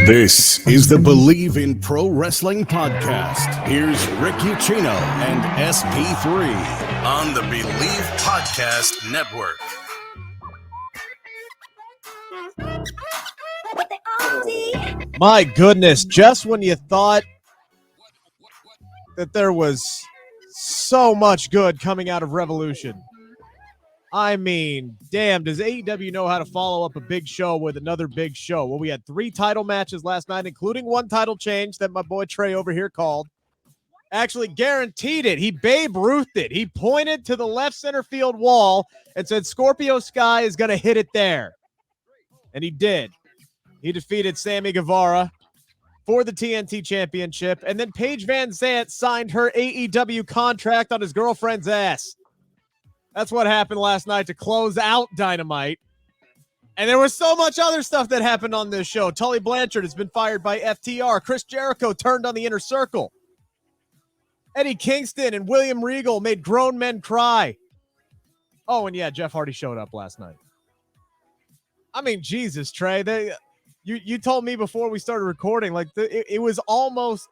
This is the Bleav in Pro Wrestling podcast. Here's Rick Ucchino and SP3 on the Bleav Podcast Network. My goodness, just when you thought that there was so much good coming out of Revolution. I mean, damn, does AEW know how to follow up a big show with another big show? Well, we had 3 title matches last night, including 1 title change that my boy Trey over here called. Actually guaranteed it. He Babe Ruthed it. He pointed to the left center field wall and said Scorpio Sky is going to hit it there. And he did. He defeated Sammy Guevara for the TNT Championship. And then Paige VanZant signed her AEW contract on his girlfriend's ass. That's what happened last night to close out Dynamite. And there was so much other stuff that happened on this show. Tully Blanchard has been fired by FTR. Chris Jericho turned on the Inner Circle. Eddie Kingston and William Regal made grown men cry. Oh, and yeah, Jeff Hardy showed up last night. I mean, Jesus, Trey. You told me before we started recording, like it was almost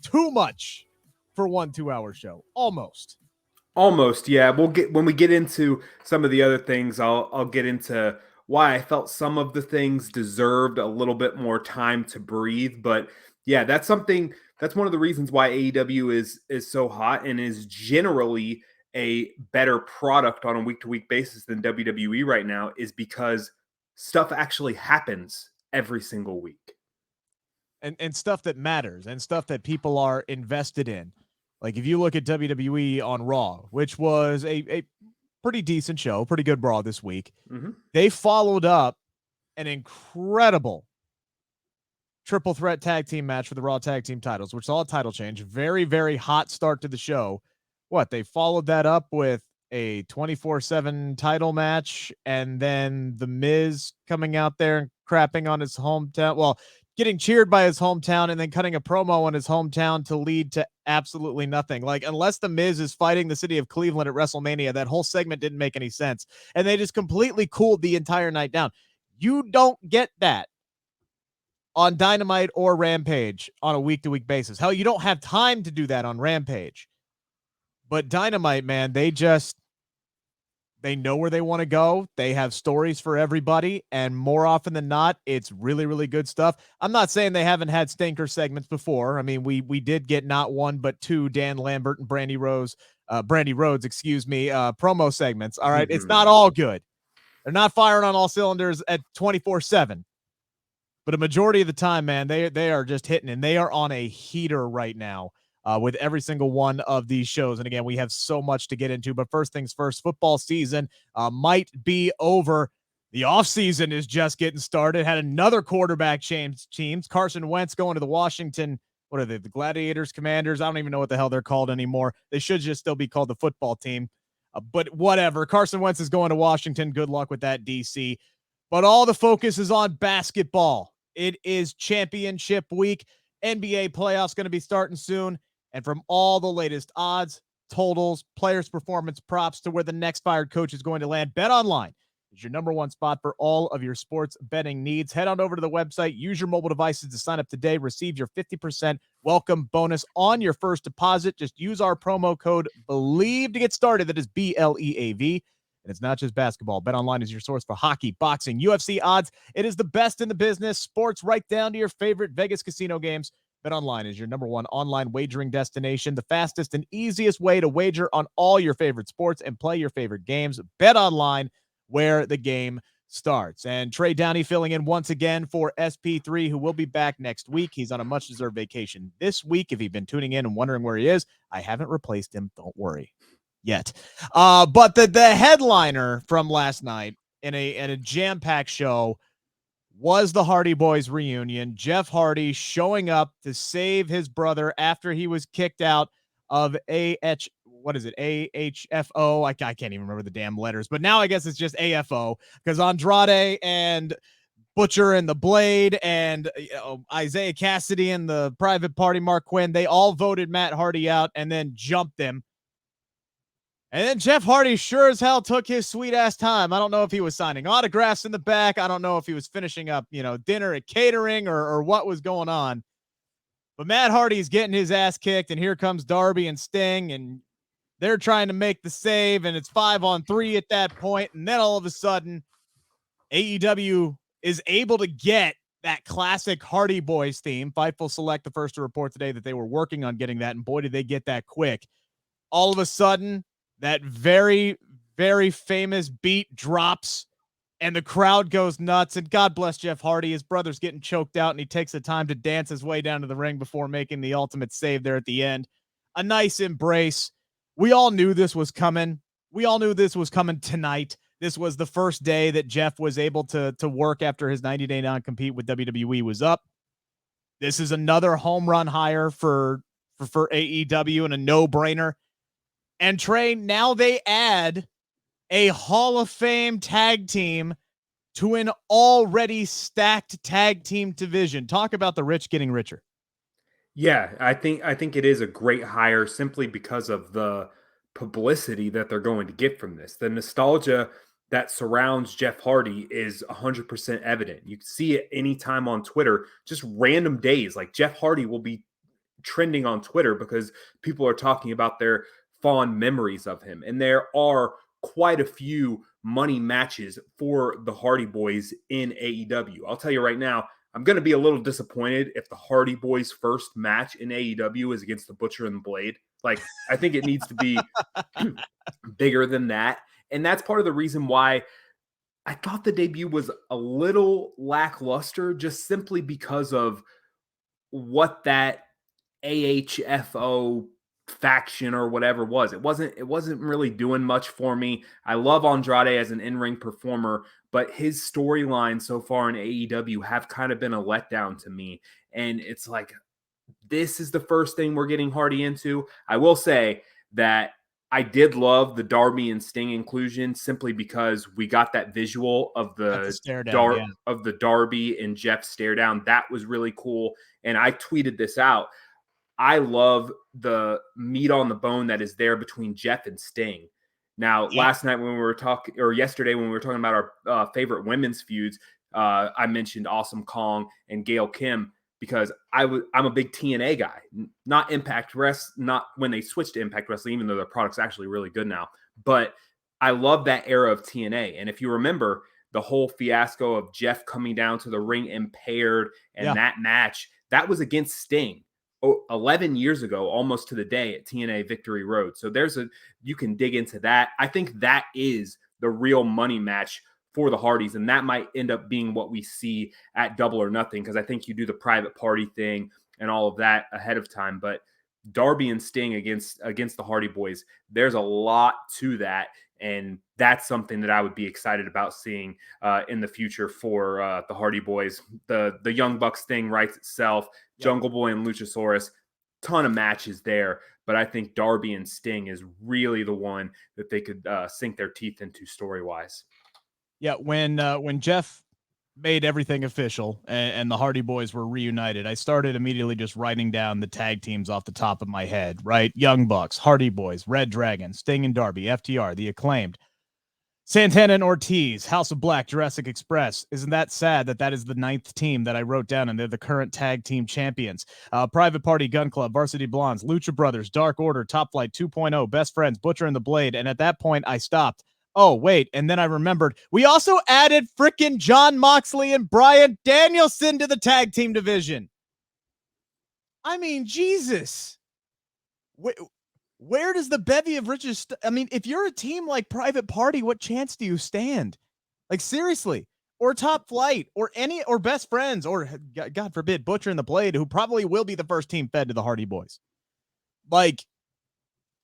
too much for 1 2-hour show. Almost, yeah. When we get into some of the other things, I'll get into why I felt some of the things deserved a little bit more time to breathe. But yeah, that's one of the reasons why AEW is so hot and is generally a better product on a week-to-week basis than WWE right now, is because stuff actually happens every single week. And stuff that matters and stuff that people are invested in. Like if you look at WWE on Raw, which was a pretty decent show, pretty good Raw this week, They followed up an incredible triple threat tag team match for the Raw tag team titles, which saw a title change. Very, very hot start to the show. They followed that up with a 24/7 title match, and then The Miz coming out there and crapping on his hometown. Well, getting cheered by his hometown and then cutting a promo on his hometown to lead to absolutely nothing. Like, unless The Miz is fighting the city of Cleveland at WrestleMania, that whole segment didn't make any sense. And they just completely cooled the entire night down. You don't get that on Dynamite or Rampage on a week-to-week basis. Hell, you don't have time to do that on Rampage. But Dynamite, man, they know where they want to go. They have stories for everybody, and more often than not, it's really, really good stuff. I'm not saying they haven't had stinker segments before. I mean, we did get not 1 but 2 Dan Lambert and Brandy Rhodes, promo segments. All right, It's not all good. They're not firing on all cylinders at 24/7. But a majority of the time, man, they are just hitting, and they are on a heater right now. With every single one of these shows. And again, we have so much to get into, but first things first, football season might be over. The offseason is just getting started. Had another quarterback change teams. Carson Wentz going to the Washington, what are they, the Gladiators, Commanders? I don't even know what the hell they're called anymore. They should just still be called the football team. But whatever. Carson Wentz is going to Washington. Good luck with that, DC. But all the focus is on basketball. It is championship week. NBA playoffs going to be starting soon. And from all the latest odds, totals, players' performance props to where the next fired coach is going to land, BetOnline is your number 1 spot for all of your sports betting needs. Head on over to the website. Use your mobile devices to sign up today. Receive your 50% welcome bonus on your first deposit. Just use our promo code BLEAV to get started. That is BLEAV. And it's not just basketball. BetOnline is your source for hockey, boxing, UFC odds. It is the best in the business. Sports right down to your favorite Vegas casino games. BetOnline is your number 1 online wagering destination, the fastest and easiest way to wager on all your favorite sports and play your favorite games. BetOnline, where the game starts. And Trey Downey filling in once again for SP3, who will be back next week. He's on a much-deserved vacation this week. If you've been tuning in and wondering where he is, I haven't replaced him. Don't worry yet. But the headliner from last night in a jam-packed show was the Hardy Boyz reunion. Jeff Hardy showing up to save his brother after he was kicked out of AHFO. I can't even remember the damn letters, but now I guess it's just AFO, because Andrade and Butcher and the Blade and Isaiah Cassidy and the Private Party Mark Quinn, they all voted Matt Hardy out and then jumped him. And then Jeff Hardy sure as hell took his sweet ass time. I don't know if he was signing autographs in the back. I don't know if he was finishing up, dinner at catering or what was going on. But Matt Hardy's getting his ass kicked, and here comes Darby and Sting, and they're trying to make the save, and it's 5-on-3 at that point. And then all of a sudden, AEW is able to get that classic Hardy Boyz theme. Fightful Select, the first to report today that they were working on getting that, and boy, did they get that quick. All of a sudden, that very, very famous beat drops, and the crowd goes nuts, and God bless Jeff Hardy. His brother's getting choked out, and he takes the time to dance his way down to the ring before making the ultimate save there at the end. A nice embrace. We all knew this was coming. We all knew this was coming tonight. This was the first day that Jeff was able to work after his 90-day non-compete with WWE was up. This is another home run hire for AEW and a no-brainer. And Trey, now they add a Hall of Fame tag team to an already stacked tag team division. Talk about the rich getting richer. Yeah, I think it is a great hire simply because of the publicity that they're going to get from this. The nostalgia that surrounds Jeff Hardy is 100% evident. You can see it anytime on Twitter, just random days. Like Jeff Hardy will be trending on Twitter because people are talking about their fond memories of him. And there are quite a few money matches for the Hardy Boyz in AEW. I'll tell you right now, I'm going to be a little disappointed if the Hardy Boyz' first match in AEW is against the Butcher and the Blade. Like, I think it needs to be bigger than that. And that's part of the reason why I thought the debut was a little lackluster, just simply because of what that AHFO faction or whatever was. It wasn't really doing much for me. I love Andrade as an in-ring performer, but his storylines so far in AEW have kind of been a letdown to me. And it's like, this is the first thing we're getting Hardy into. I will say that I did love the Darby and Sting inclusion simply because we got that visual of the Darby and Jeff stare down. That was really cool. And I tweeted this out. I love the meat on the bone that is there between Jeff and Sting. Now, last night when we were talking, or yesterday when we were talking about our favorite women's feuds, I mentioned Awesome Kong and Gail Kim because I'm a big TNA guy, not Impact Wrestling, not when they switched to Impact Wrestling, even though their product's actually really good now. But I love that era of TNA. And if you remember the whole fiasco of Jeff coming down to the ring impaired and that match, that was against Sting 11 years ago, almost to the day at TNA Victory Road. So you can dig into that. I think that is the real money match for the Hardys, and that might end up being what we see at Double or Nothing, because I think you do the private party thing and all of that ahead of time. But Darby and Sting against the Hardy Boyz, there's a lot to that, and that's something that I would be excited about seeing in the future for the Hardy Boyz. The Young Bucks thing writes itself. Yep. Jungle Boy and Luchasaurus, ton of matches there, but I think Darby and Sting is really the one that they could sink their teeth into story-wise. Yeah, when Jeff made everything official and the Hardy Boyz were reunited, I started immediately just writing down the tag teams off the top of my head, right? Young Bucks, Hardy Boyz, Red Dragon, Sting and Darby, FTR, The Acclaimed, Santana and Ortiz, House of Black, Jurassic Express. Isn't that sad that is the 9th team that I wrote down, and they're the current tag team champions? Private Party, Gun Club, Varsity Blondes, Lucha Brothers, Dark Order, Top Flight 2.0, Best Friends, Butcher and the Blade. And at that point, I stopped. Oh, wait. And then I remembered we also added frickin' Jon Moxley and Bryan Danielson to the tag team division. I mean, Jesus. Where does the bevy of riches? I mean, if you're a team like Private Party, what chance do you stand? Like, seriously. Or Top Flight or Best Friends or, God forbid, Butcher and the Blade, who probably will be the first team fed to the Hardy Boyz. Like,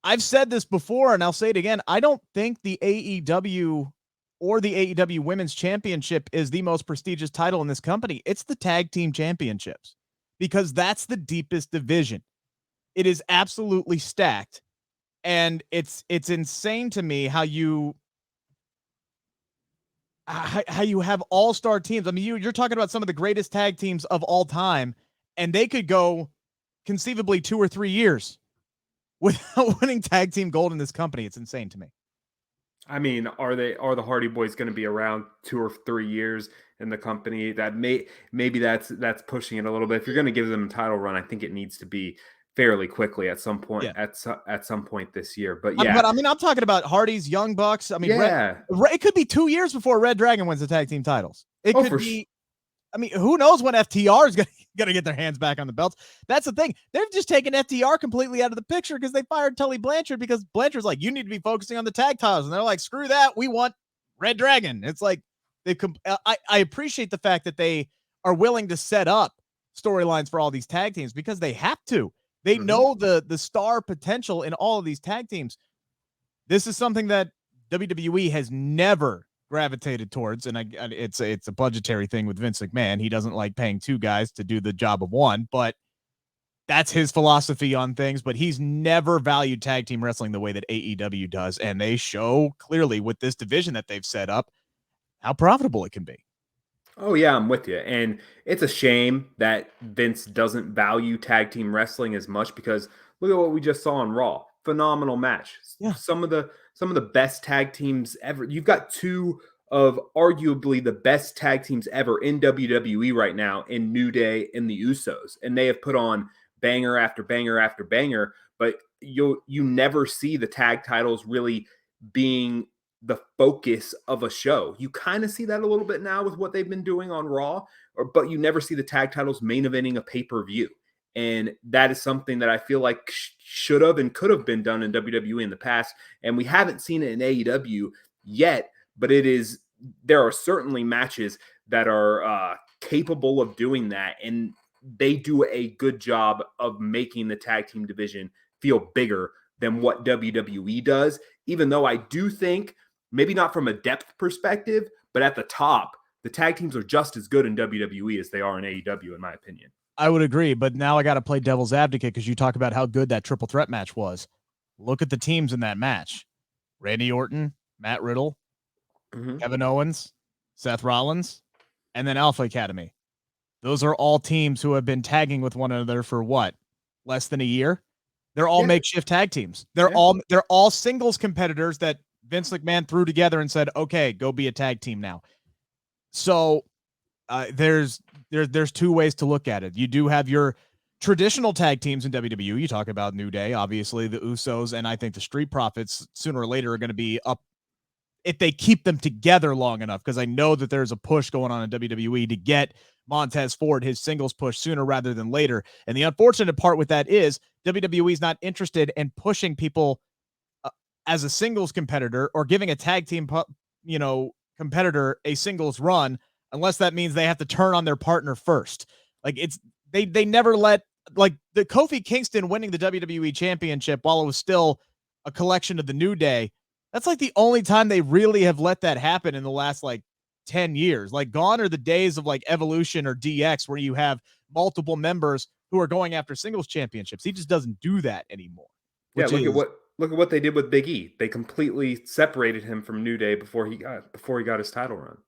I've said this before, and I'll say it again. I don't think the AEW or the AEW Women's Championship is the most prestigious title in this company. It's the Tag Team Championships, because that's the deepest division. It is absolutely stacked, and it's insane to me how you have all-star teams. I mean, you're talking about some of the greatest tag teams of all time, and they could go conceivably 2 or 3 years without winning tag team gold in this company. It's insane to me. I mean, are the Hardy Boyz going to be around 2 or 3 years in the company? That maybe that's pushing it a little bit. If you're going to give them a title run, I think it needs to be fairly quickly at some point at some point this year. But yeah, but I mean, I'm talking about Hardy's, Young Bucks. I mean, it could be 2 years before Red Dragon wins the tag team titles. It could be. I mean, who knows when FTR is going to get their hands back on the belts? That's the thing. They've just taken FTR completely out of the picture because they fired Tully Blanchard because Blanchard's like, you need to be focusing on the tag titles. And they're like, screw that. We want Red Dragon. It's like, I appreciate the fact that they are willing to set up storylines for all these tag teams because they have to. They know the star potential in all of these tag teams. This is something that WWE has never gravitated towards, and it's a budgetary thing with Vince McMahon. He doesn't like paying 2 guys to do the job of 1, but that's his philosophy on things. But he's never valued tag team wrestling the way that AEW does, and they show clearly with this division that they've set up how profitable it can be. Oh yeah, I'm with you. And it's a shame that Vince doesn't value tag team wrestling as much because look at what we just saw on Raw. Phenomenal match. Yeah. Some of the best tag teams ever. You've got 2 of arguably the best tag teams ever in WWE right now in New Day and the Usos. And they have put on banger after banger after banger, but you never see the tag titles really being the focus of a show. You kind of see that a little bit now with what they've been doing on Raw, but you never see the tag titles main eventing a pay-per-view. And that is something that I feel like should have and could have been done in WWE in the past. And we haven't seen it in AEW yet, but there are certainly matches that are capable of doing that. And they do a good job of making the tag team division feel bigger than what WWE does. Even though I do think, maybe not from a depth perspective, but at the top, the tag teams are just as good in WWE as they are in AEW, in my opinion. I would agree, but now I got to play devil's advocate because you talk about how good that triple threat match was. Look at the teams in that match. Randy Orton, Matt Riddle, Kevin Owens, Seth Rollins, and then Alpha Academy. Those are all teams who have been tagging with one another for what? Less than a year? They're all makeshift tag teams. They're all singles competitors that Vince McMahon threw together and said, okay, go be a tag team now. So there's 2 ways to look at it. You do have your traditional tag teams in WWE. You talk about New Day, obviously the Usos, and I think the Street Profits sooner or later are going to be up if they keep them together long enough, because I know that there's a push going on in WWE to get Montez Ford his singles push sooner rather than later. And the unfortunate part with that is WWE is not interested in pushing people as a singles competitor or giving a tag team, competitor a singles run, unless that means they have to turn on their partner first. Like they never let, like, the Kofi Kingston winning the WWE Championship while it was still a collection of the New Day. That's like the only time they really have let that happen in the last 10 years. Like, gone are the days of Evolution or DX where you have multiple members who are going after singles championships. He just doesn't do that anymore. Yeah, look at what they did with Big E. They completely separated him from New Day before he got his title run.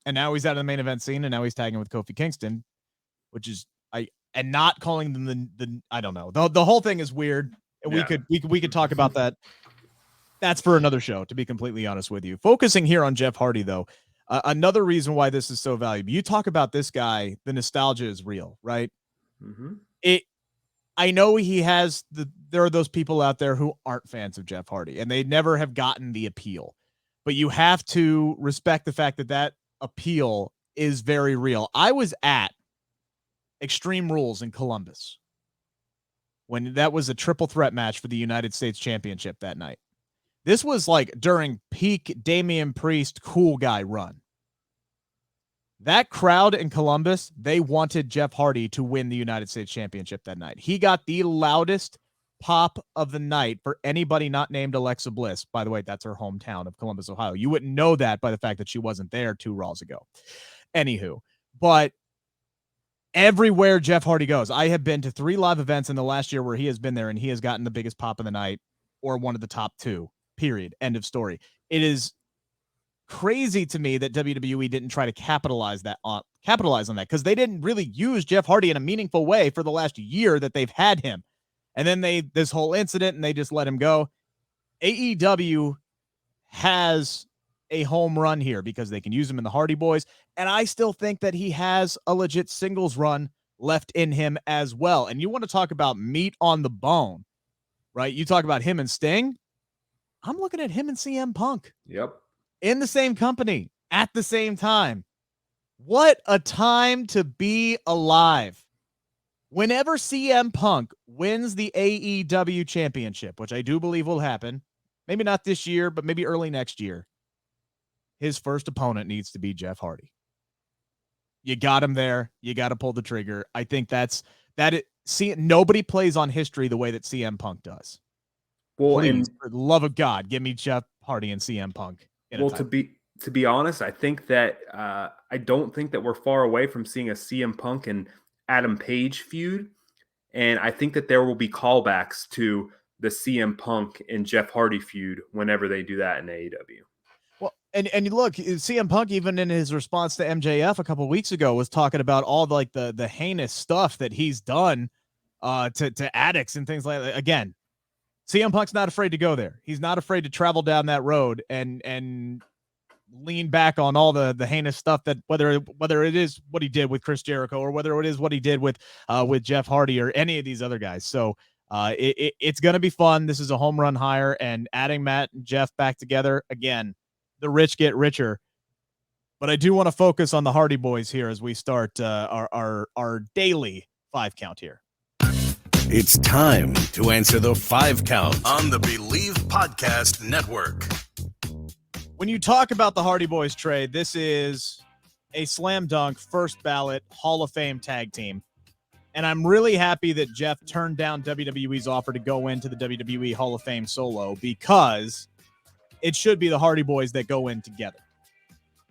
And now he's out of the main event scene, and now he's tagging with Kofi Kingston, which is and not calling them the I don't know. The whole thing is weird. We could talk about that. That's for another show, to be completely honest with you. Focusing here on Jeff Hardy, though, another reason why this is so valuable. You talk about this guy, the nostalgia is real, right? I know he has there are those people out there who aren't fans of Jeff Hardy, and they never have gotten the appeal. But you have to respect the fact that appeal is very real. I was at Extreme Rules in Columbus when that was a triple threat match for the United States Championship that night. This was during peak Damian Priest cool guy run. That crowd in Columbus, they wanted Jeff Hardy to win the United States Championship that night. He got the loudest pop of the night for anybody not named Alexa Bliss. By the way, that's her hometown of Columbus, Ohio. You wouldn't know that by the fact that she wasn't there 2 Raws ago. Anywho, but everywhere Jeff Hardy goes, I have been to 3 live events in the last year where he has been there, and he has gotten the biggest pop of the night or one of the top 2. Period. End of story. It is crazy to me that WWE didn't try to capitalize on that, because they didn't really use Jeff Hardy in a meaningful way for the last year that they've had him. And then this whole incident, and they just let him go. AEW has a home run here because they can use him in the Hardy Boyz. And I still think that he has a legit singles run left in him as well. And you want to talk about meat on the bone, right? You talk about him and Sting. I'm looking at him and CM Punk. Yep. In the same company at the same time. What a time to be alive. Whenever CM Punk wins the AEW Championship, which I do believe will happen, maybe not this year, but maybe early next year, his first opponent needs to be Jeff Hardy. You got him there. You got to pull the trigger. I think nobody plays on history the way that CM Punk does. Well, Please, and for the love of God, give me Jeff Hardy and CM Punk. To be honest, I think that I don't think that we're far away from seeing a CM Punk and Adam Page feud, and I think that there will be callbacks to the CM Punk and Jeff Hardy feud whenever they do that in AEW. Well, and look, CM Punk, even in his response to MJF a couple of weeks ago, was talking about all the heinous stuff that he's done to addicts and things like that. Again, CM Punk's not afraid to go there. He's not afraid to travel down that road and lean back on all the heinous stuff that whether it is what he did with Chris Jericho or whether it is what he did with Jeff Hardy or any of these other guys. So it's going to be fun. This is a home run hire, and adding Matt and Jeff back together again, the rich get richer. But I do want to focus on the Hardy Boyz here as we start our daily 5 count here. It's time to answer the 5 count on the Bleav Podcast Network. When you talk about the Hardy Boyz, Trey, this is a slam dunk first ballot Hall of Fame tag team. And I'm really happy that Jeff turned down WWE's offer to go into the WWE Hall of Fame solo, because it should be the Hardy Boyz that go in together.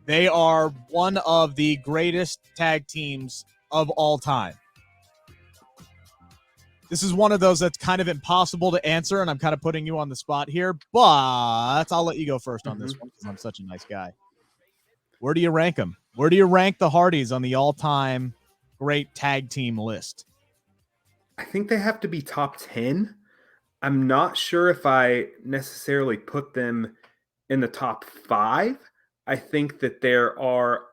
They are one of the greatest tag teams of all time. This is one of those that's kind of impossible to answer, and I'm kind of putting you on the spot here, but I'll let you go first on this one because I'm such a nice guy. Where do you rank them? Where do you rank the Hardys on the all-time great tag team list? I think they have to be top 10. I'm not sure if I necessarily put them in the top 5. I think that there are,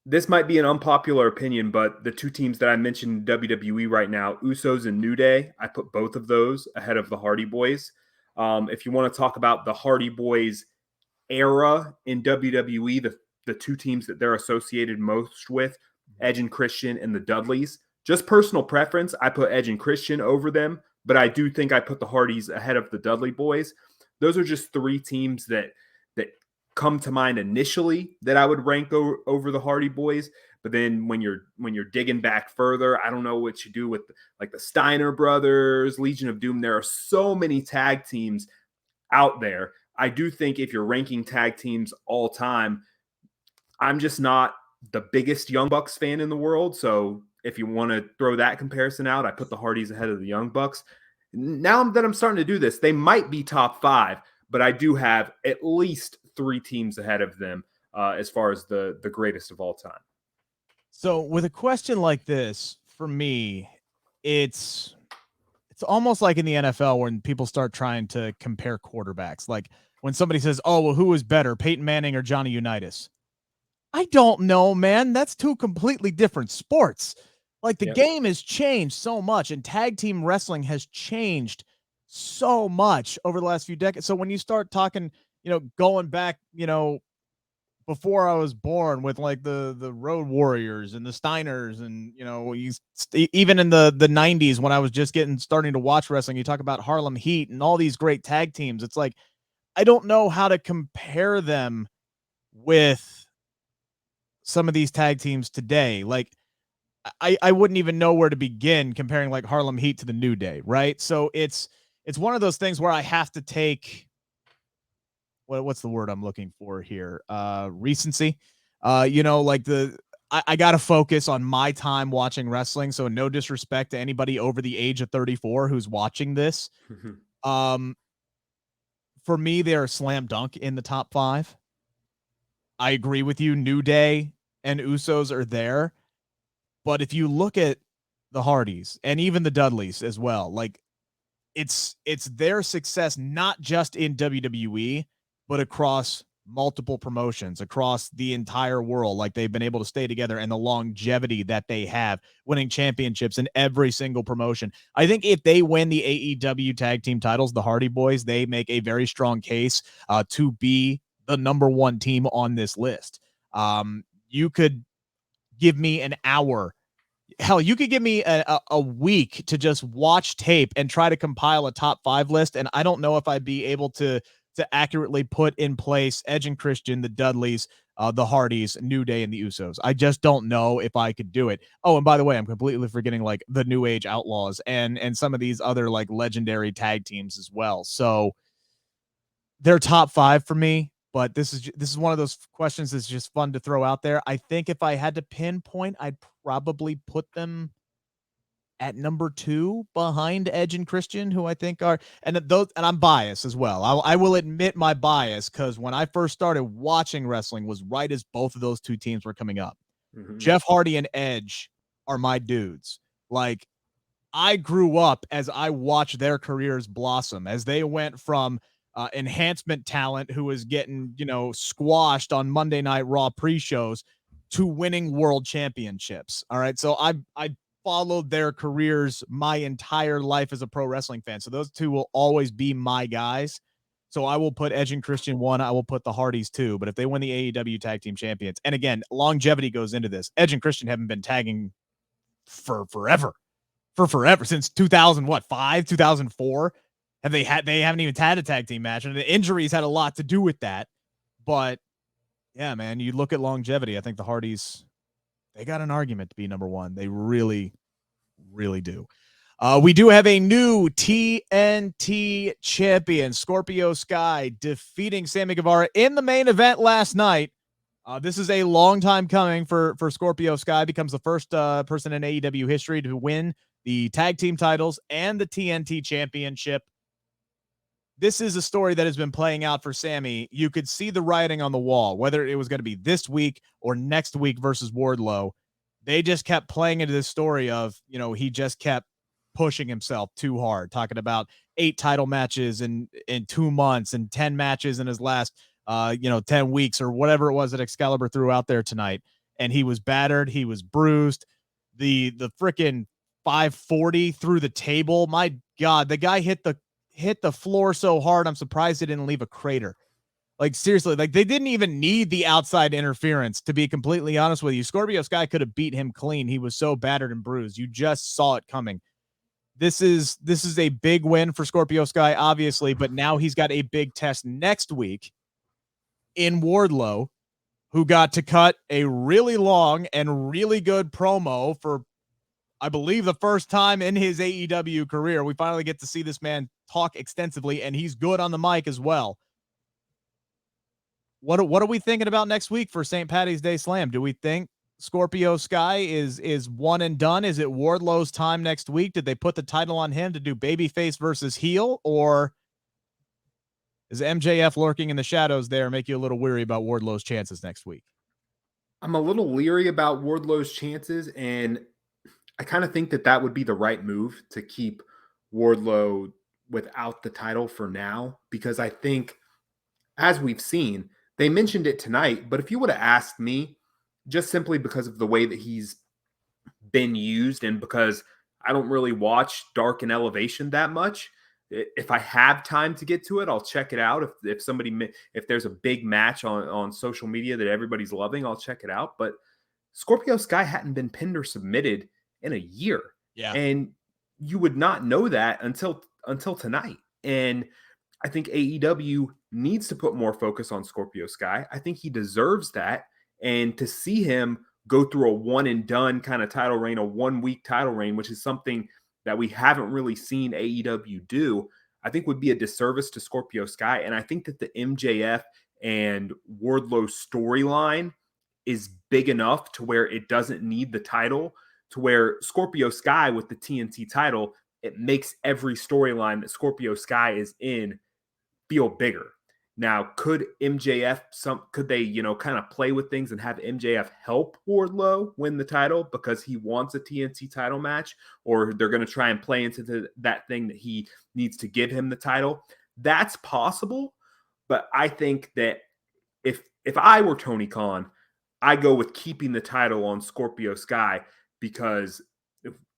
this might be an unpopular opinion, but the 2 teams that I mentioned in WWE right now, Usos and New Day, I put both of those ahead of the Hardy Boyz. If you want to talk about the Hardy Boyz era in WWE, the 2 teams that they're associated most with, Edge and Christian and the Dudleys. Just personal preference, I put Edge and Christian over them, but I do think I put the Hardys ahead of the Dudley Boys. Those are just 3 teams that come to mind initially that I would rank over the Hardy Boyz. But then when you're digging back further, I don't know what you do with like the Steiner brothers, Legion of Doom. There are so many tag teams out there. I do think if you're ranking tag teams all time, I'm just not the biggest Young Bucks fan in the world. So if you want to throw that comparison out, I put the Hardys ahead of the Young Bucks. Now that I'm starting to do this, they might be top 5, but I do have at least 3 teams ahead of them as far as the greatest of all time. So with a question like this, for me, it's almost like in the NFL when people start trying to compare quarterbacks. Like when somebody says, oh, well, who was better, Peyton Manning or Johnny Unitas? I don't know, man. That's 2 completely different sports. Like the game has changed so much, and tag team wrestling has changed so much over the last few decades. So when you start talking, going back, before I was born with like the Road Warriors and the Steiners, and even in the 90s when I was just starting to watch wrestling, you talk about Harlem Heat and all these great tag teams. It's like I don't know how to compare them with some of these tag teams today. Like I wouldn't even know where to begin comparing like Harlem Heat to the New Day, right? So it's one of those things where I have to take what's the word I'm looking for here? Recency. I got to focus on my time watching wrestling. So no disrespect to anybody over the age of 34 who's watching this. For me, they're a slam dunk in the top 5. I agree with you. New Day and Usos are there. But if you look at the Hardys and even the Dudleys as well. Like it's their success, not just in WWE, but across multiple promotions across the entire world. Like they've been able to stay together and the longevity that they have, winning championships in every single promotion. I think if they win the AEW tag team titles, the Hardy Boys, they make a very strong case to be the number one team on this list. You could give me an hour. Hell, you could give me a week to just watch tape and try to compile a top 5 list. And I don't know if I'd be able to accurately put in place Edge and Christian, the Dudleys, the Hardys, New Day, and the Usos. I just don't know if I could do it. Oh, and by the way, I'm completely forgetting like the New Age Outlaws and some of these other like legendary tag teams as well. So they're top 5 for me. But this is one of those questions that's just fun to throw out there. I think if I had to pinpoint, I'd probably put them at number 2 behind Edge and Christian, who I think are, and I'm biased as well. I will admit my bias, because when I first started watching wrestling was right as both of those two teams were coming up. Mm-hmm. Jeff Hardy and Edge are my dudes. Like, I grew up as I watched their careers blossom, as they went from enhancement talent who was getting, squashed on Monday Night Raw pre-shows to winning world championships. All right. So I followed their careers my entire life as a pro wrestling fan. So those two will always be my guys. So I will put Edge and Christian 1. I will put the Hardys 2. But if they win the AEW Tag Team Champions, and again, longevity goes into this. Edge and Christian haven't been tagging for forever, since 2005, 2004. They haven't even had a tag team match, and the injuries had a lot to do with that. But yeah, man, you look at longevity. I think the Hardys, they got an argument to be number 1. They really, really do. We do have a new TNT champion, Scorpio Sky, defeating Sammy Guevara in the main event last night. This is a long time coming for Scorpio Sky. Becomes the first person in AEW history to win the tag team titles and the TNT Championship. This is a story that has been playing out for Sammy. You could see the writing on the wall, whether it was going to be this week or next week versus Wardlow. They just kept playing into this story of, he just kept pushing himself too hard, talking about 8 title matches in 2 months and 10 matches in his last, 10 weeks or whatever it was that Excalibur threw out there tonight. And he was battered. He was bruised. The freaking 540 through the table. My God, the guy hit the floor so hard, I'm surprised it didn't leave a crater. Like, seriously, like they didn't even need the outside interference, to be completely honest with you. Scorpio Sky could have beat him clean. He was so battered and bruised. You just saw it coming. This is a big win for Scorpio Sky, obviously, but now he's got a big test next week in Wardlow, who got to cut a really long and really good promo for, I believe, the first time in his AEW career. We finally get to see this man talk extensively, and he's good on the mic as well. What are we thinking about next week for St. Paddy's Day Slam? Do we think Scorpio Sky is one and done? Is it Wardlow's time next week? Did they put the title on him to do babyface versus heel, or is MJF lurking in the shadows there make you a little weary about Wardlow's chances next week? I'm a little leery about Wardlow's chances, and I kind of think that would be the right move to keep Wardlow without the title for now, because I think, as we've seen, they mentioned it tonight, but if you would have asked me, just simply because of the way that he's been used and because I don't really watch Dark and Elevation that much, if I have time to get to it, I'll check it out. If there's a big match on social media that everybody's loving, I'll check it out. But Scorpio Sky hadn't been pinned or submitted in a year. Yeah. And you would not know that until tonight. And I think AEW needs to put more focus on Scorpio Sky. I think he deserves that. And to see him go through a one and done kind of title reign, a 1 week title reign, which is something that we haven't really seen AEW do, I think would be a disservice to Scorpio Sky. And I think that the MJF and Wardlow storyline is big enough to where it doesn't need the title, to where Scorpio Sky with the TNT title, it makes every storyline that Scorpio Sky is in feel bigger. Now, could they, kind of play with things and have MJF help Wardlow win the title because he wants a TNT title match, or they're going to try and play into that thing that he needs to give him the title? That's possible, but I think that if I were Tony Khan, I go with keeping the title on Scorpio Sky, because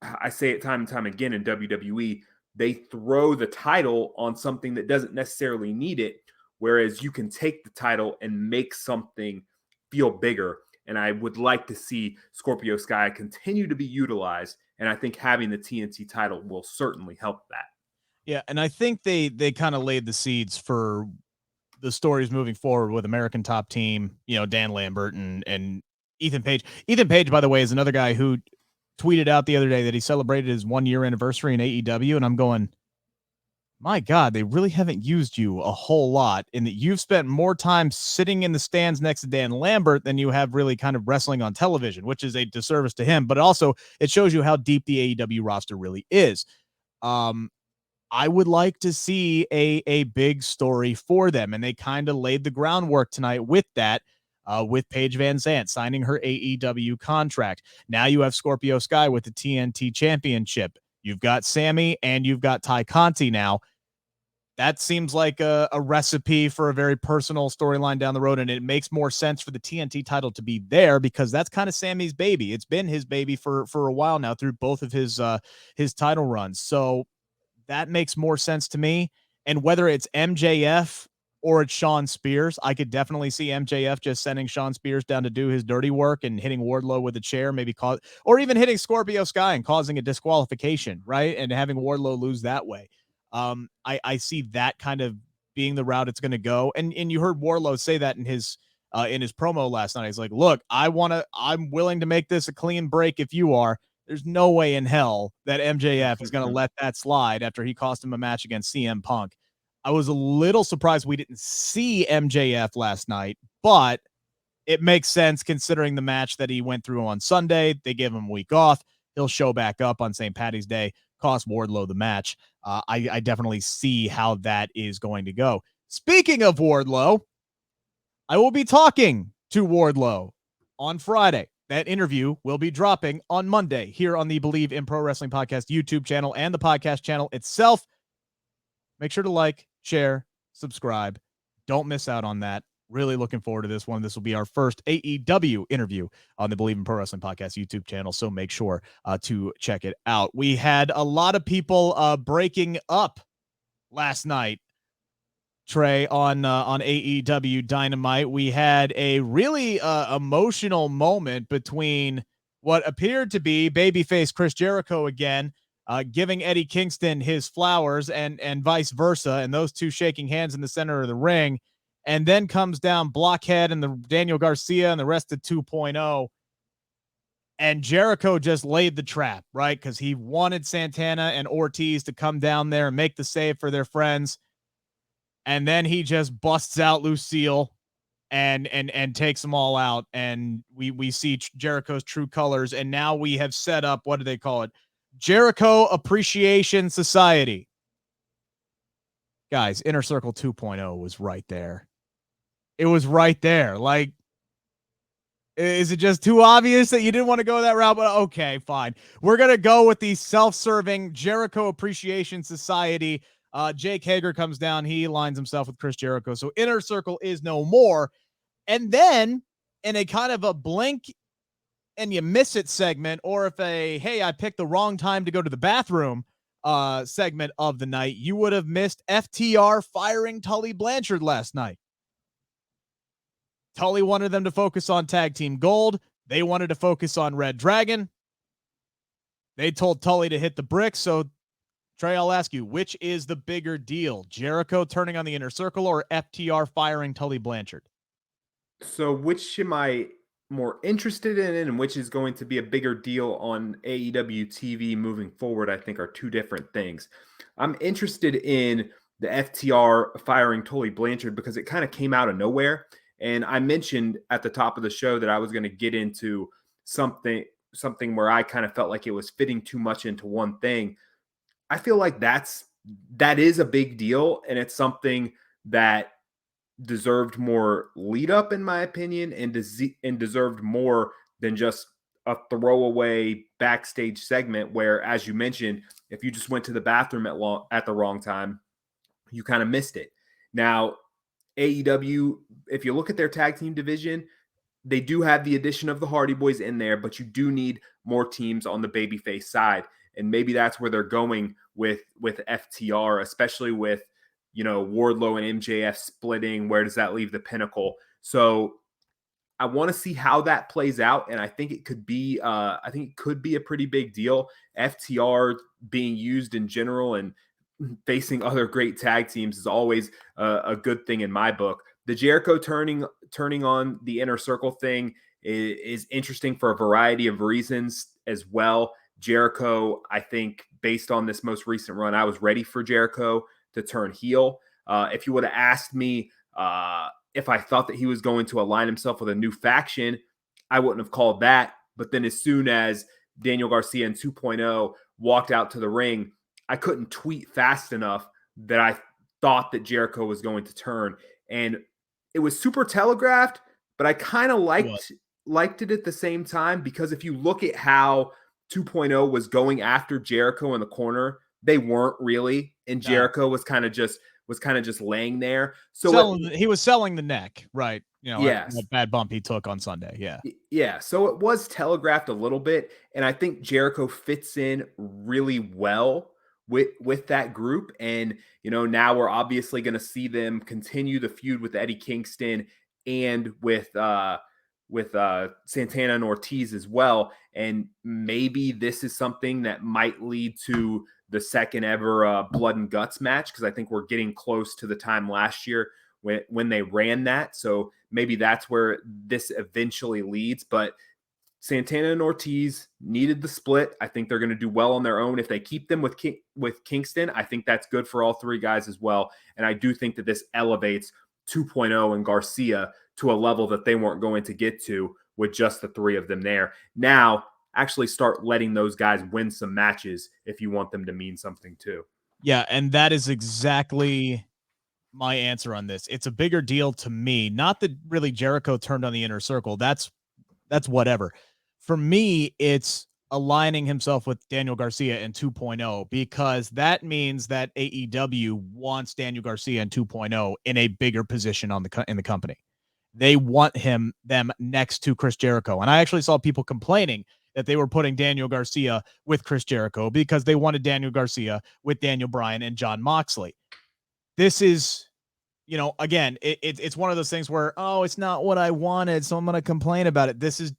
I say it time and time again in WWE, they throw the title on something that doesn't necessarily need it, whereas you can take the title and make something feel bigger. And I would like to see Scorpio Sky continue to be utilized, and I think having the TNT title will certainly help that. Yeah, and I think they kind of laid the seeds for the stories moving forward with American Top Team, Dan Lambert and Ethan Page. Ethan Page, by the way, is another guy who tweeted out the other day that he celebrated his 1-year anniversary in AEW, and I'm going, my God, they really haven't used you a whole lot, in that you've spent more time sitting in the stands next to Dan Lambert than you have really kind of wrestling on television, which is a disservice to him, but also it shows you how deep the AEW roster really is. I would like to see a big story for them, and they kind of laid the groundwork tonight with that, with Paige VanZant signing her AEW contract. Now you have Scorpio Sky with the TNT Championship. You've got Sammy and you've got Tay Conti now. That seems like a recipe for a very personal storyline down the road, and it makes more sense for the TNT title to be there because that's kind of Sammy's baby. It's been his baby for a while now through both of his title runs. So that makes more sense to me. And whether it's MJF or it's Shawn Spears, I could definitely see MJF just sending Shawn Spears down to do his dirty work and hitting Wardlow with a chair, or even hitting Scorpio Sky and causing a disqualification, right? And having Wardlow lose that way. I see that kind of being the route it's going to go. And you heard Wardlow say that in his promo last night. He's like, look, I'm willing to make this a clean break if you are. There's no way in hell that MJF is going to let that slide after he cost him a match against CM Punk. I was a little surprised we didn't see MJF last night, but it makes sense considering the match that he went through on Sunday. They gave him a week off. He'll show back up on St. Patty's Day, cost Wardlow the match. I definitely see how that is going to go. Speaking of Wardlow, I will be talking to Wardlow on Friday. That interview will be dropping on Monday here on the Bleav in Pro Wrestling Podcast YouTube channel and the podcast channel itself. Make sure to like, share, subscribe. Don't miss out on that. Really looking forward to this one. This will be our first AEW interview on the Bleav in Pro Wrestling Podcast YouTube channel, so make sure to check it out. We had a lot of people breaking up last night, Trey, on AEW Dynamite. We had a really emotional moment between what appeared to be babyface Chris Jericho again, giving Eddie Kingston his flowers and vice versa, and those two shaking hands in the center of the ring. And then comes down Blockhead and the Daniel Garcia and the rest of 2.0. And Jericho just laid the trap, right? Because he wanted Santana and Ortiz to come down there and make the save for their friends. And then he just busts out Lucille and takes them all out. And we see Jericho's true colors. And now we have set up, what do they call it? Jericho Appreciation Society. Guys, Inner Circle 2.0 was right there. It was right there. Like, is it just too obvious that you didn't want to go that route? But okay, fine. We're going to go with the self-serving Jericho Appreciation Society. Jake Hager comes down. He aligns himself with Chris Jericho. So Inner Circle is no more. And then in a kind of a blink and you miss it segment, or if hey, I picked the wrong time to go to the bathroom segment of the night, you would have missed FTR firing Tully Blanchard last night. Tully wanted them to focus on Tag Team Gold. They wanted to focus on Red Dragon. They told Tully to hit the bricks. So, Trey, I'll ask you, which is the bigger deal? Jericho turning on the Inner Circle or FTR firing Tully Blanchard? So which am I more interested in, and which is going to be a bigger deal on AEW TV moving forward, I think are two different things. I'm interested in the FTR firing Tully Blanchard because it kind of came out of nowhere. And I mentioned at the top of the show that I was going to get into something where I kind of felt like it was fitting too much into one thing. I feel like that is a big deal, and it's something that deserved more lead up, in my opinion, and deserved more than just a throwaway backstage segment where, as you mentioned, if you just went to the bathroom at the wrong time, you kind of missed it. Now, AEW, if you look at their tag team division, they do have the addition of the Hardy Boyz in there, but you do need more teams on the babyface side. And maybe that's where they're going with FTR, especially with, Wardlow and MJF splitting. Where does that leave the Pinnacle? So I want to see how that plays out, and I think it could be a pretty big deal. FTR being used in general and facing other great tag teams is always a good thing in my book. The Jericho turning on the Inner Circle thing is interesting for a variety of reasons as well. Jericho, I think, based on this most recent run, I was ready for Jericho to turn heel. If you would have asked me if I thought that he was going to align himself with a new faction, I wouldn't have called that. But then as soon as Daniel Garcia and 2.0 walked out to the ring, I couldn't tweet fast enough that I thought that Jericho was going to turn. And it was super telegraphed, but I kind of liked it at the same time, because if you look at how 2.0 was going after Jericho in the corner, they weren't really, and Jericho was kind of just laying there. So he was selling the neck, right? Yes. That bad bump he took on Sunday. Yeah. Yeah. So it was telegraphed a little bit. And I think Jericho fits in really well with that group. And, now we're obviously going to see them continue the feud with Eddie Kingston and with Santana and Ortiz as well. And maybe this is something that might lead to the second ever Blood and Guts match, because I think we're getting close to the time last year when they ran that. So maybe that's where this eventually leads. But Santana and Ortiz needed the split. I think they're going to do well on their own. If they keep them with Kingston, I think that's good for all three guys as well. And I do think that this elevates 2.0 and Garcia to a level that they weren't going to get to with just the three of them there. Now, actually start letting those guys win some matches if you want them to mean something too. Yeah, and that is exactly my answer on this. It's a bigger deal to me. Not that really Jericho turned on the Inner Circle. That's whatever. For me, it's aligning himself with Daniel Garcia and 2.0, because that means that AEW wants Daniel Garcia and 2.0 in a bigger position in the company. They want them next to Chris Jericho. And I actually saw people complaining that they were putting Daniel Garcia with Chris Jericho because they wanted Daniel Garcia with Daniel Bryan and Jon Moxley. This is, again, it's one of those things where, it's not what I wanted, so I'm going to complain about it. This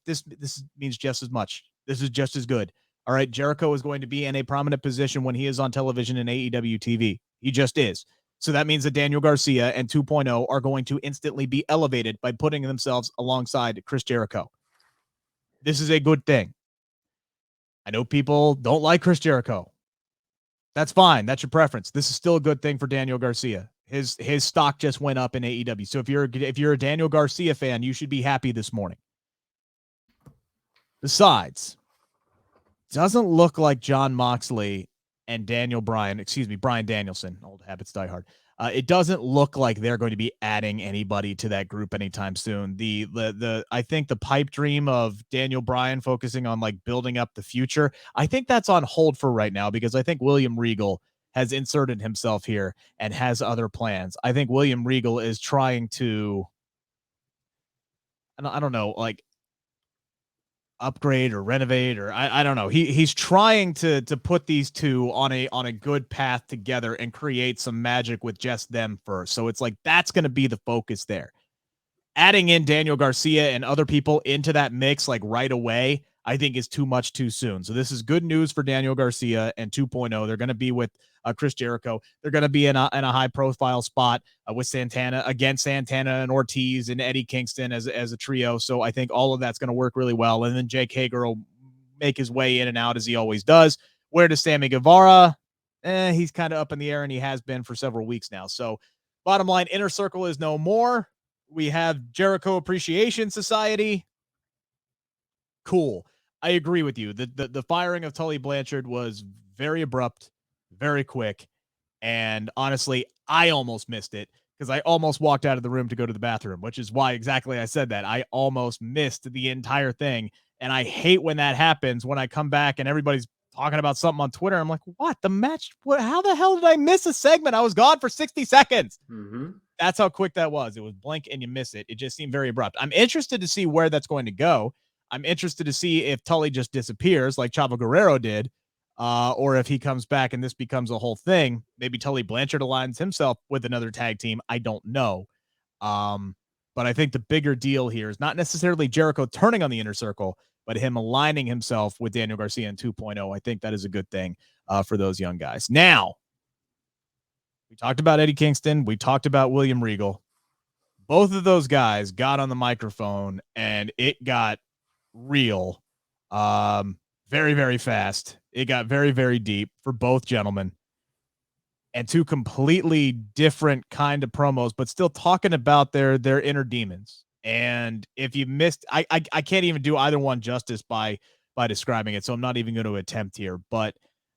means just as much. This is just as good. All right, Jericho is going to be in a prominent position when he is on television in AEW TV. He just is. So that means that Daniel Garcia and 2.0 are going to instantly be elevated by putting themselves alongside Chris Jericho. This is a good thing. I know people don't like Chris Jericho. That's fine. That's your preference. This is still a good thing for Daniel Garcia. His stock just went up in AEW. So if you're a Daniel Garcia fan, you should be happy this morning. Besides, doesn't look like Jon Moxley and Brian Danielson, old habits die hard. It doesn't look like they're going to be adding anybody to that group anytime soon. I think the pipe dream of Daniel Bryan focusing on like building up the future, I think that's on hold for right now, because I think William Regal has inserted himself here and has other plans. I think William Regal is trying to, I don't know, like upgrade or renovate, or I don't know. He's trying to put these two on a good path together and create some magic with just them first. So it's like that's going to be the focus there. Adding in Daniel Garcia and other people into that mix like right away, I think is too much too soon. So this is good news for Daniel Garcia and 2.0. They're going to be with Chris Jericho. They're going to be in a high profile spot with Santana and Ortiz and Eddie Kingston as a trio. So I think all of that's going to work really well. And then Jake Hager will make his way in and out as he always does. Where does Sammy Guevara? He's kind of up in the air, and he has been for several weeks now. So bottom line, Inner Circle is no more. We have Jericho Appreciation Society. Cool. I agree with you. The firing of Tully Blanchard was very abrupt, very quick, and honestly, I almost missed it because I almost walked out of the room to go to the bathroom, which is why exactly I said that. I almost missed the entire thing. And I hate when that happens, when I come back and everybody's talking about something on Twitter. I'm like, what? The match? What? How the hell did I miss a segment? I was gone for 60 seconds. Mm-hmm. That's how quick that was. It was blink and you miss it. It just seemed very abrupt. I'm interested to see where that's going to go. I'm interested to see if Tully just disappears like Chavo Guerrero did, or if he comes back and this becomes a whole thing. Maybe Tully Blanchard aligns himself with another tag team. I don't know. But I think the bigger deal here is not necessarily Jericho turning on the Inner Circle, but him aligning himself with Daniel Garcia in 2.0. I think that is a good thing for those young guys. Now, we talked about Eddie Kingston. We talked about William Regal. Both of those guys got on the microphone and it got real very, very fast. It got very, very deep for both gentlemen. And two completely different kind of promos, but still talking about their inner demons. And if you missed, I can't even do either one justice by describing it, so I'm not even going to attempt here. But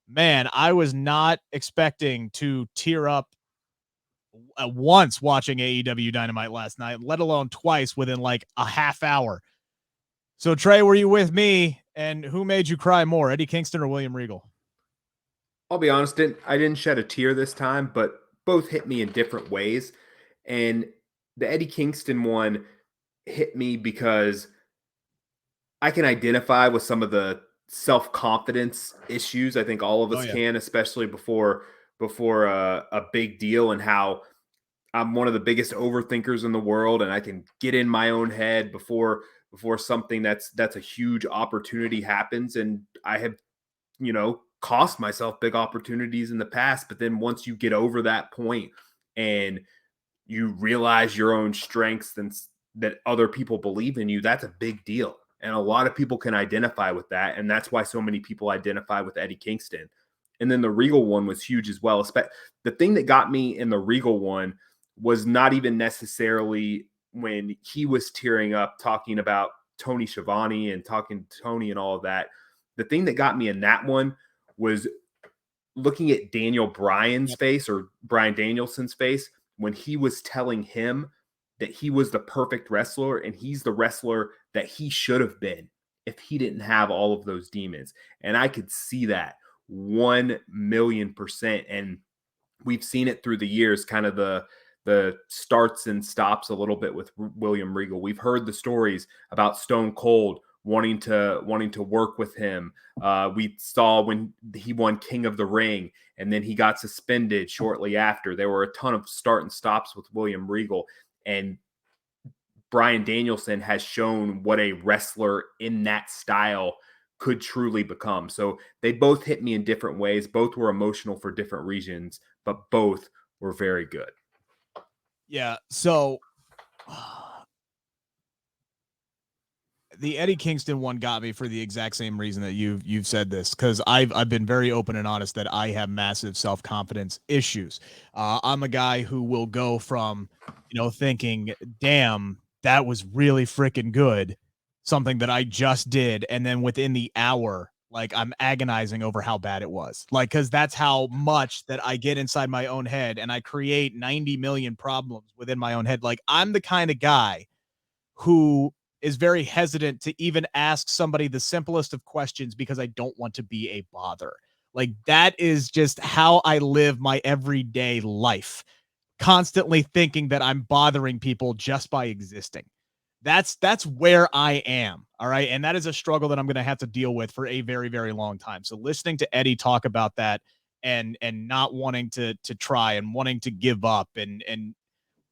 man, I was not expecting to tear up once watching AEW Dynamite last night, let alone twice within like a half hour. So Trey, were you with me? And who made you cry more, Eddie Kingston or William Regal? I'll be honest, I didn't shed a tear this time, but both hit me in different ways. And the Eddie Kingston one hit me because I can identify with some of the self-confidence issues. I think all of us can, especially before a big deal, and how I'm one of the biggest overthinkers in the world, and I can get in my own head before something that's a huge opportunity happens. And I have, cost myself big opportunities in the past, but then once you get over that point and you realize your own strengths and that other people believe in you, that's a big deal. And a lot of people can identify with that. And that's why so many people identify with Eddie Kingston. And then the Regal one was huge as well. The thing that got me in the Regal one was not even necessarily when he was tearing up talking about Tony Schiavone and talking to Tony and all of that. The thing that got me in that one was looking at Daniel Bryan's face, or Bryan Danielson's face, when he was telling him that he was the perfect wrestler and he's the wrestler that he should have been if he didn't have all of those demons. And I could see that 1,000,000%. And we've seen it through the years, kind of the starts and stops a little bit with William Regal. We've heard the stories about Stone Cold wanting to work with him. We saw when he won King of the Ring and then he got suspended shortly after. There were a ton of start and stops with William Regal, and Bryan Danielson has shown what a wrestler in that style could truly become. So they both hit me in different ways. Both were emotional for different reasons, but both were very good. Yeah. So the Eddie Kingston one got me for the exact same reason that you've said this, because I've been very open and honest that I have massive self-confidence issues. I'm a guy who will go from, thinking, damn, that was really freaking good, something that I just did, and then within the hour, like, I'm agonizing over how bad it was. Like, because that's how much that I get inside my own head, and I create 90 million problems within my own head. Like, I'm the kind of guy who is very hesitant to even ask somebody the simplest of questions because I don't want to be a bother. Like, that is just how I live my everyday life, constantly thinking that I'm bothering people just by existing. That's where I am. All right. And that is a struggle that I'm going to have to deal with for a very, very long time. So listening to Eddie talk about that and not wanting to try and wanting to give up, and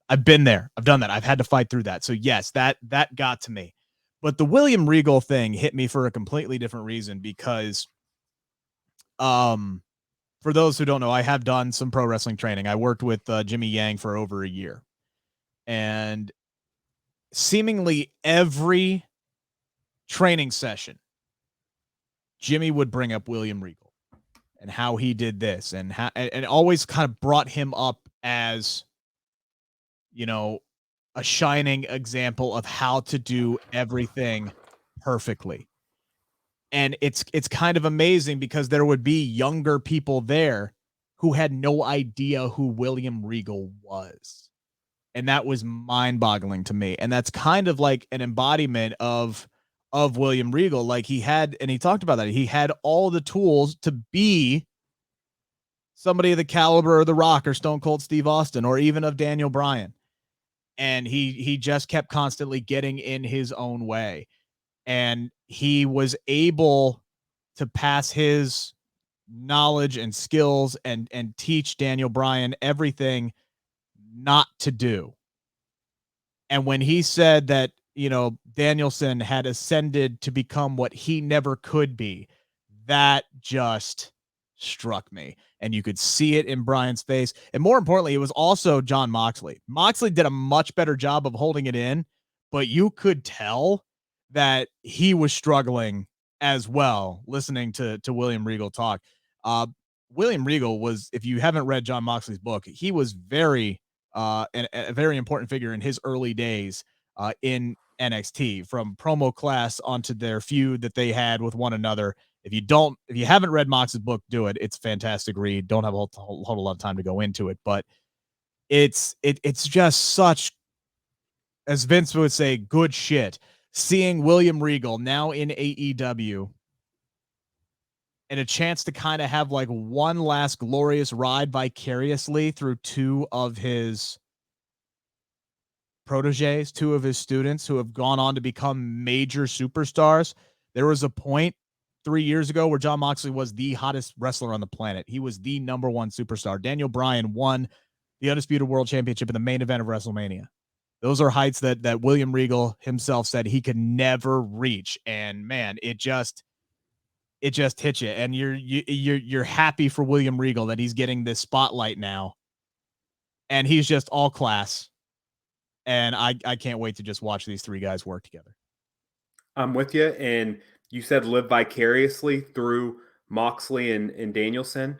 I've been there. I've done that. I've had to fight through that. So yes, that got to me. But the William Regal thing hit me for a completely different reason, because for those who don't know, I have done some pro wrestling training. I worked with Jimmy Yang for over a year. And seemingly every training session, Jimmy would bring up William Regal and how he did this, and always kind of brought him up as, a shining example of how to do everything perfectly. And it's kind of amazing, because there would be younger people there who had no idea who William Regal was. And that was mind-boggling to me. And that's kind of like an embodiment of William Regal. Like he talked about that. He had all the tools to be somebody of the caliber of The Rock or Stone Cold Steve Austin, or even of Daniel Bryan. And he just kept constantly getting in his own way. And he was able to pass his knowledge and skills and teach Daniel Bryan everything not to do. And when he said that, Danielson had ascended to become what he never could be, that just struck me. And you could see it in Bryan's face. And more importantly, it was also Jon Moxley. Moxley did a much better job of holding it in, but you could tell that he was struggling as well, listening to William Regal talk. William Regal was, if you haven't read Jon Moxley's book, he was a very important figure in his early days in NXT, from promo class onto their feud that they had with one another. If you haven't read Mox's book, do it. It's a fantastic read. Don't have a whole lot of time to go into it, but it's just such, as Vince would say, good shit. Seeing William Regal now in AEW and a chance to kind of have like one last glorious ride vicariously through two of his proteges, two of his students who have gone on to become major superstars. There was a point 3 years ago where Jon Moxley was the hottest wrestler on the planet. He was the number one superstar. Daniel Bryan won the Undisputed World Championship in the main event of WrestleMania. Those are heights that William Regal himself said he could never reach. And man, it just hits you. And you're happy for William Regal that he's getting this spotlight now. And he's just all class. And I can't wait to just watch these three guys work together. I'm with you. And you said live vicariously through Moxley and Danielson.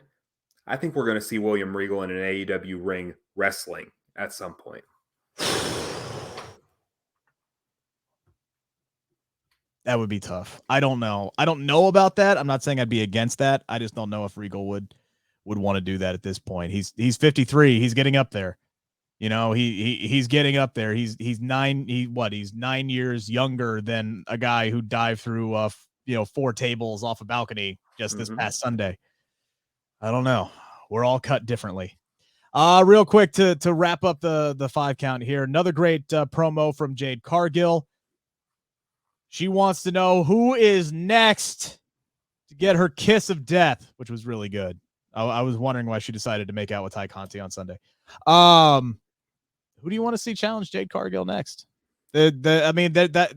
I think we're going to see William Regal in an AEW ring wrestling at some point. That would be tough. I don't know. I don't know about that. I'm not saying I'd be against that. I just don't know if Regal would want to do that at this point. He's 53. He's getting up there. He's getting up there. He's 9 years younger than a guy who dived through 4 tables off a balcony just this past Sunday. I don't know. We're all cut differently. Real quick to wrap up the 5 count here. Another great promo from Jade Cargill. She wants to know who is next to get her kiss of death, which was really good. I was wondering why she decided to make out with Tay Conti on Sunday. Who do you want to see challenge Jade Cargill next? That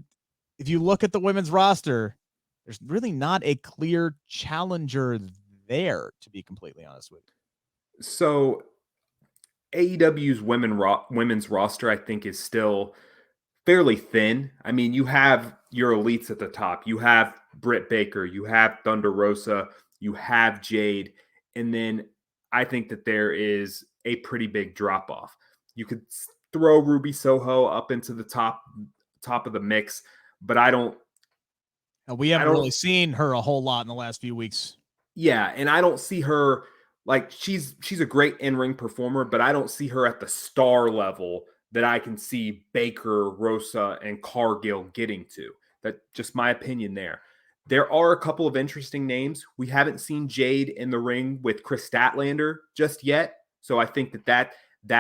if you look at the women's roster, there's really not a clear challenger there, to be completely honest with you. So AEW's women's roster, I think, is still fairly thin. I mean, you have your elites at the top. You have Britt Baker, you have Thunder Rosa, you have Jade, and then I think that there is a pretty big drop off. You could throw Ruby Soho up into the top of the mix, but I don't. We haven't really seen her a whole lot in the last few weeks. Yeah, and I don't see her like she's a great in-ring performer, but I don't see her at the star level that I can see Baker, Rosa, and Cargill getting to. That's just my opinion there. There are a couple of interesting names. We haven't seen Jade in the ring with Chris Statlander just yet, so I think that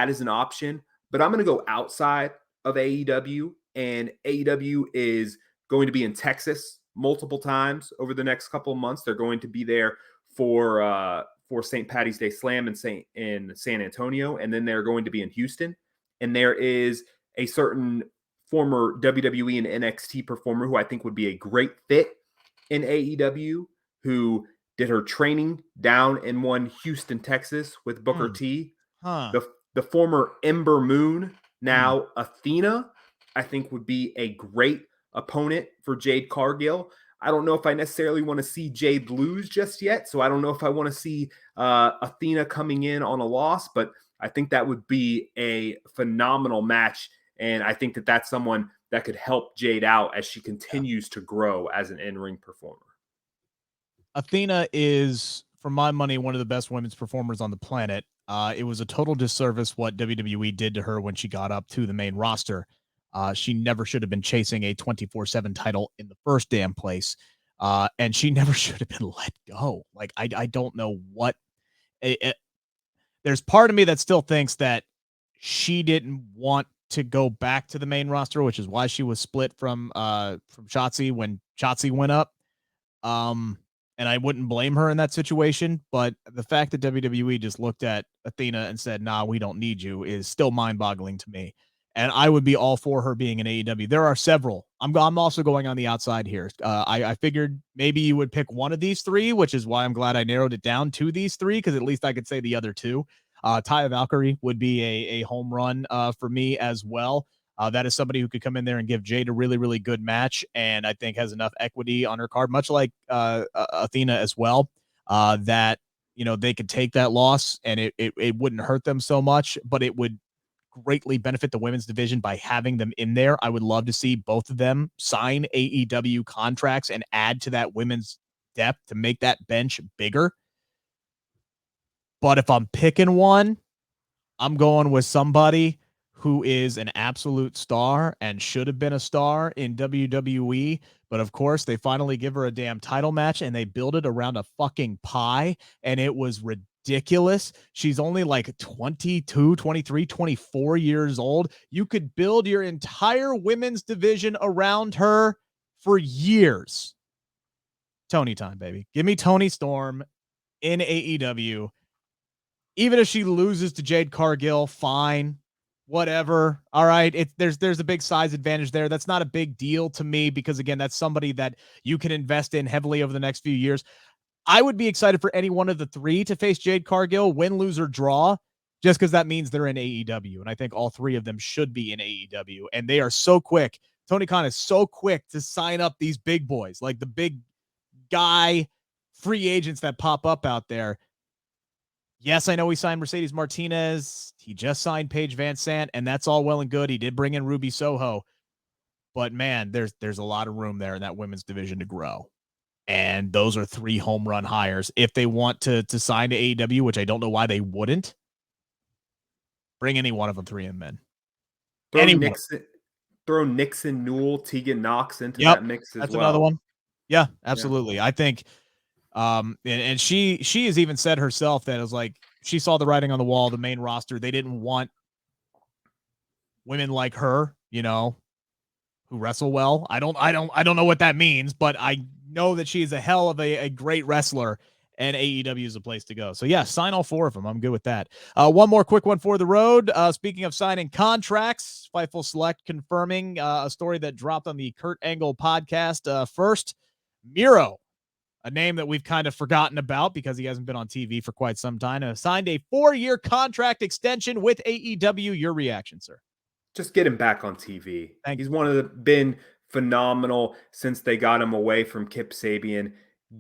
is an option. But I'm going to go outside of AEW, and AEW is going to be in Texas multiple times over the next couple of months. They're going to be there for St. Patty's Day Slam in San Antonio, and then they're going to be in Houston. And there is a certain former WWE and NXT performer who I think would be a great fit in AEW, who did her training down in Houston, Texas with Booker T. The former Ember Moon, now Athena, I think would be a great opponent for Jade Cargill. I don't know if I necessarily want to see Jade lose just yet, so I don't know if I want to see Athena coming in on a loss, but I think that would be a phenomenal match, and I think that that's someone that could help Jade out as she continues to grow as an in-ring performer. Athena is for my money, one of the best women's performers on the planet. It was a total disservice what WWE did to her when she got up to the main roster. She never should have been chasing a 24/7 title in the first damn place. And she never should have been let go. Like, I don't know what there's part of me that still thinks that she didn't want to go back to the main roster, which is why she was split from Shotzi when Shotzi went up. And I wouldn't blame her in that situation, but the fact that WWE just looked at Athena and said, "Nah, we don't need you," is still mind-boggling to me. And I would be all for her being in AEW. There are several. I'm also going on the outside here. I figured maybe you would pick one of these three, which is why I'm glad I narrowed it down to these three, because at least I could say the other two. Taya Valkyrie would be a home run for me as well. That is somebody who could come in there and give Jade a really, really good match, and I think has enough equity on her card, much like Athena as well, that they could take that loss and it wouldn't hurt them so much, but it would greatly benefit the women's division by having them in there. I would love to see both of them sign AEW contracts and add to that women's depth to make that bench bigger. But if I'm picking one, I'm going with somebody who is an absolute star and should have been a star in WWE. But of course, they finally give her a damn title match and they build it around a fucking pie. And it was ridiculous. She's only like 22, 23, 24 years old. You could build your entire women's division around her for years. Tony time, baby. Give me Toni Storm in AEW. Even if she loses to Jade Cargill, fine. Whatever. All right. There's a big size advantage there. That's not a big deal to me because, again, that's somebody that you can invest in heavily over the next few years. I would be excited for any one of the three to face Jade Cargill, win, lose, or draw, just because that means they're in AEW. And I think all three of them should be in AEW. And they are so quick. Tony Khan is so quick to sign up these big boys, like the big guy free agents that pop up out there. Yes, I know he signed Mercedes Martinez. He just signed Paige VanZant, and that's all well and good. He did bring in Ruby Soho. But, man, there's a lot of room there in that women's division to grow. And those are three home run hires. If they want to sign to AEW, which I don't know why they wouldn't, bring any one of them, three in men. Throw Nixon, Newell, Tegan Knox into that mix as well. That's another one. Yeah, absolutely. Yeah. I think and she has even said herself that it was like she saw the writing on the wall, the main roster. They didn't want women like her, who wrestle well. I don't know what that means, but I know that she's a hell of a great wrestler, and AEW is a place to go. So yeah, sign all four of them. I'm good with that. One more quick one for the road. Speaking of signing contracts, Fightful Select confirming a story that dropped on the Kurt Angle podcast. First, Miro, a name that we've kind of forgotten about because he hasn't been on TV for quite some time, signed a 4-year contract extension with AEW. Your reaction, sir? Just get him back on TV. He's been phenomenal since they got him away from Kip Sabian.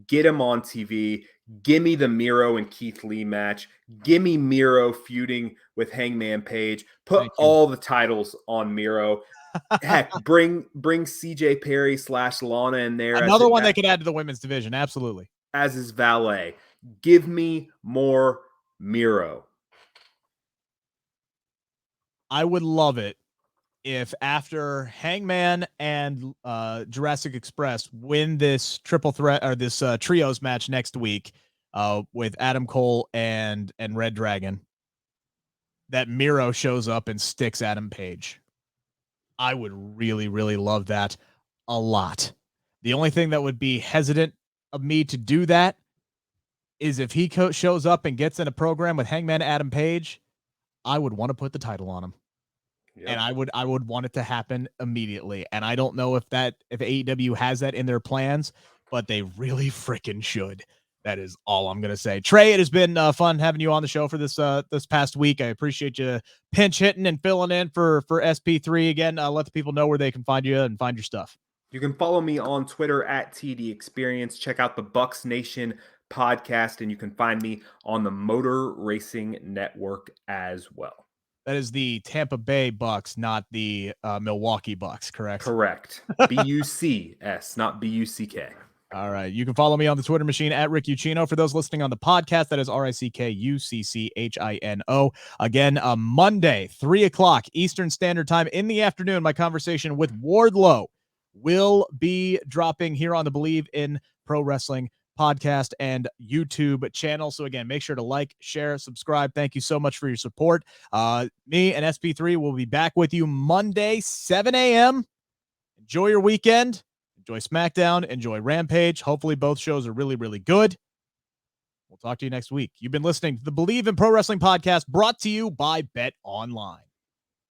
Get him on TV. Give me the Miro and Keith Lee match. Give me Miro feuding with Hangman Page. Put all the titles on Miro. Heck, bring CJ Perry / Lana in there. Another one they could add to the women's division. Absolutely. As his valet. Give me more Miro. I would love it if after Hangman and Jurassic Express win this triple threat or this trios match next week with Adam Cole and Red Dragon, that Miro shows up and sticks Adam Page. I would really, really love that a lot. The only thing that would be hesitant of me to do that is if he shows up and gets in a program with Hangman Adam Page, I would want to put the title on him. Yep. And I would want it to happen immediately. And I don't know if AEW has that in their plans, but they really freaking should. That is all I'm going to say. Trey, it has been fun having you on the show for this past week. I appreciate you pinch hitting and filling in for SP3 again. Let the people know where they can find you and find your stuff. You can follow me on Twitter at TD Experience. Check out the Bucks Nation podcast, and you can find me on the Motor Racing Network as well. That is the Tampa Bay Bucks, not the Milwaukee Bucks, correct? Correct. BUCS, not BUCK. All right. You can follow me on the Twitter machine at Rick Ucchino. For those listening on the podcast, that is RickUcchino. Again, Monday, 3 o'clock Eastern Standard Time in the afternoon. My conversation with Wardlow will be dropping here on the Bleav in Pro Wrestling podcast and YouTube channel. So again, make sure to like, share, subscribe. Thank you so much for your support. Me and SP3 will be back with you Monday, 7 a.m. Enjoy your weekend. Enjoy SmackDown. Enjoy Rampage. Hopefully both shows are really, really good. We'll talk to you next week. You've been listening to the Bleav in Pro Wrestling podcast, brought to you by Bet Online.